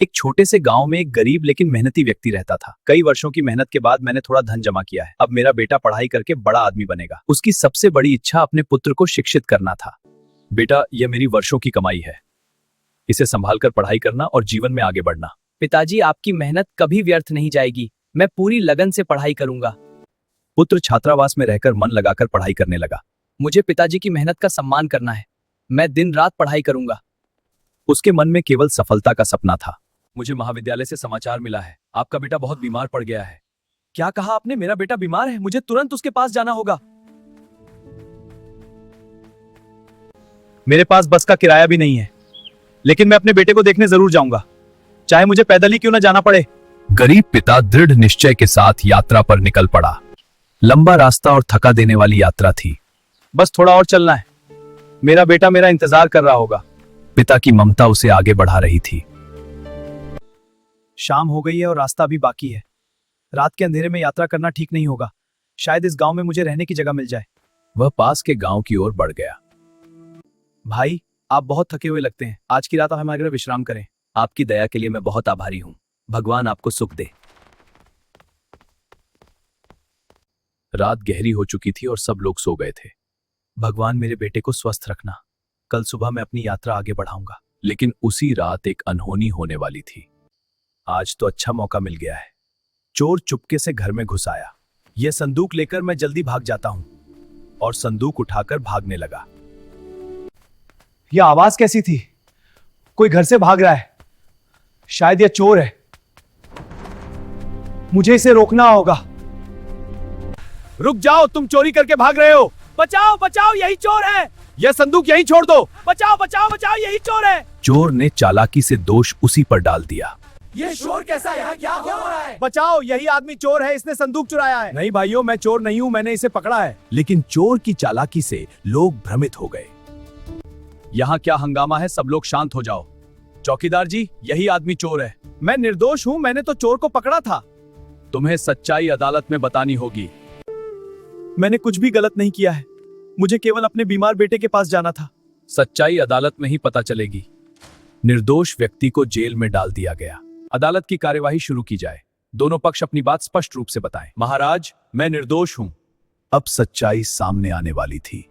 एक छोटे से गांव में एक गरीब लेकिन मेहनती व्यक्ति रहता था। कई वर्षों की मेहनत के बाद मैंने थोड़ा धन जमा किया है। अब मेरा बेटा पढ़ाई करके बड़ा आदमी बनेगा। उसकी सबसे बड़ी इच्छा अपने पुत्र को शिक्षित करना था। बेटा, यह मेरी वर्षों की कमाई है, इसे संभालकर पढ़ाई करना और जीवन में आगे बढ़ना। पिताजी, आपकी मेहनत कभी व्यर्थ नहीं जाएगी। मैं पूरी लगन से पढ़ाई करूंगा। पुत्र छात्रावास में रहकर मन लगाकर पढ़ाई करने लगा। मुझे पिताजी की मेहनत का सम्मान करना है। मैं दिन रात पढ़ाई करूंगा। उसके मन में केवल सफलता का सपना था। मुझे महाविद्यालय से समाचार मिला है, आपका बेटा बहुत बीमार पड़ गया है। क्या कहा आपने? मेरा बेटा बीमार है? मुझे तुरंत उसके पास जाना होगा। मेरे पास बस का किराया भी नहीं है, लेकिन मैं अपने बेटे को देखने जरूर जाऊंगा, चाहे मुझे पैदल ही क्यों न जाना पड़े। गरीब पिता दृढ़ निश्चय के साथ यात्रा पर निकल पड़ा। लंबा रास्ता और थका देने वाली यात्रा थी। बस थोड़ा और चलना है, मेरा बेटा मेरा इंतजार कर रहा होगा। पिता की ममता उसे आगे बढ़ा रही थी। शाम हो गई है और रास्ता भी बाकी है। रात के अंधेरे में यात्रा करना ठीक नहीं होगा। शायद इस गांव में मुझे रहने की जगह मिल जाए। वह पास के गांव की ओर बढ़ गया। भाई, आप बहुत थके हुए लगते हैं। आज की रात आप हमारे घर विश्राम करें। आपकी दया के लिए मैं बहुत आभारी हूं। भगवान आपको सुख दे। रात गहरी हो चुकी थी और सब लोग सो गए थे। भगवान मेरे बेटे को स्वस्थ रखना। कल सुबह मैं अपनी यात्रा आगे बढ़ाऊंगा। लेकिन उसी रात एक अनहोनी होने वाली थी। आज तो अच्छा मौका मिल गया है। चोर चुपके से घर में घुस आया। यह संदूक लेकर मैं जल्दी भाग जाता हूं। और संदूक उठाकर भागने लगा। यह आवाज कैसी थी? कोई घर से भाग रहा है। शायद यह चोर है। मुझे इसे रोकना होगा। रुक जाओ, तुम चोरी करके भाग रहे हो। बचाओ बचाओ, यही चोर है। यह संदूक यहीं छोड़ दो। बचाओ बचाओ बचाओ, यही चोर है। चोर ने चालाकी से दोष उसी पर डाल दिया। ये चोर कैसा है? यहाँ क्या हो रहा है? बचाओ, यही आदमी चोर है, इसने संदूक चुराया है। नहीं भाइयों, मैं चोर नहीं हूँ, मैंने इसे पकड़ा है। लेकिन चोर की चालाकी से लोग भ्रमित हो गए। यहाँ क्या हंगामा है? सब लोग शांत हो जाओ। चौकीदार जी, यही आदमी चोर है। मैं निर्दोष हूँ, मैंने तो चोर को पकड़ा था। तुम्हें सच्चाई अदालत में बतानी होगी। मैंने कुछ भी गलत नहीं किया है। मुझे केवल अपने बीमार बेटे के पास जाना था। सच्चाई अदालत में ही पता चलेगी। निर्दोष व्यक्ति को जेल में डाल दिया गया। अदालत की कार्यवाही शुरू की जाए। दोनों पक्ष अपनी बात स्पष्ट रूप से बताएं। महाराज, मैं निर्दोष हूं। अब सच्चाई सामने आने वाली थी।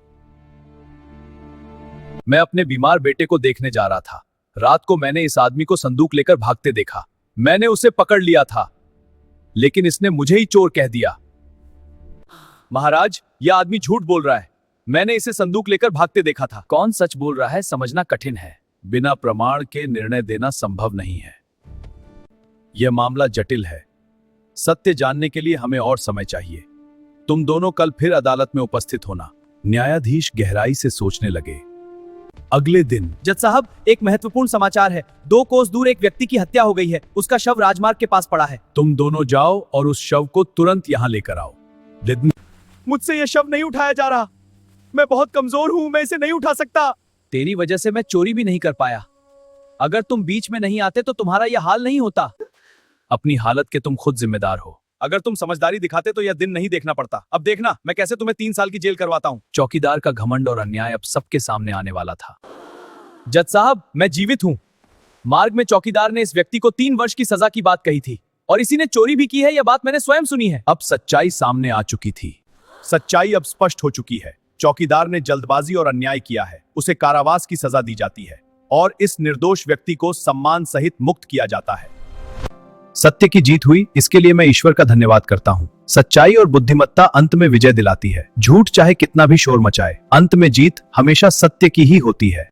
मैं अपने बीमार बेटे को देखने जा रहा था। रात को मैंने इस आदमी को संदूक लेकर भागते देखा। मैंने उसे पकड़ लिया था, लेकिन इसने मुझे ही चोर कह दिया। महाराज, यह आदमी झूठ बोल रहा है। मैंने इसे संदूक लेकर भागते देखा था। कौन सच बोल रहा है समझना कठिन है। बिना प्रमाण के निर्णय देना संभव नहीं है। यह मामला जटिल है। सत्य जानने के लिए हमें और समय चाहिए। तुम दोनों कल फिर अदालत में उपस्थित होना। न्यायाधीश गहराई से सोचने लगे। अगले दिन। जज साहब, एक महत्वपूर्ण समाचार है। 2 कोस दूर एक व्यक्ति की हत्या हो गई है। उसका शव राजमार्ग के पास पड़ा है। तुम दोनों जाओ और उस शव को तुरंत यहां लेकर आओ। मुझसे यह शव नहीं उठाया जा रहा। मैं बहुत कमजोर हूं, मैं इसे नहीं उठा सकता। तेरी वजह से मैं चोरी भी नहीं कर पाया। अगर तुम बीच में नहीं आते तो तुम्हारा यह हाल नहीं होता। अपनी हालत के तुम खुद जिम्मेदार हो। अगर तुम समझदारी दिखाते तो यह दिन नहीं देखना पड़ता। अब देखना मैं कैसे तुम्हें 3 साल की जेल करवाता हूं। चौकीदार का घमंड और अन्याय अब सबके सामने आने वाला था। जज साहब, मैं जीवित हूं। मार्ग में चौकीदार ने इस व्यक्ति को 3 वर्ष की सजा की बात कही थी और इसी ने चोरी भी की है। यह बात मैंने स्वयं सुनी है। अब सच्चाई सामने आ चुकी थी। सच्चाई अब स्पष्ट हो चुकी है। चौकीदार ने जल्दबाजी और अन्याय किया है। उसे कारावास की सजा दी जाती है और इस निर्दोष व्यक्ति को सम्मान सहित मुक्त किया जाता है। सत्य की जीत हुई, इसके लिए मैं ईश्वर का धन्यवाद करता हूँ। सच्चाई और बुद्धिमत्ता अंत में विजय दिलाती है। झूठ चाहे कितना भी शोर मचाए, अंत में जीत हमेशा सत्य की ही होती है।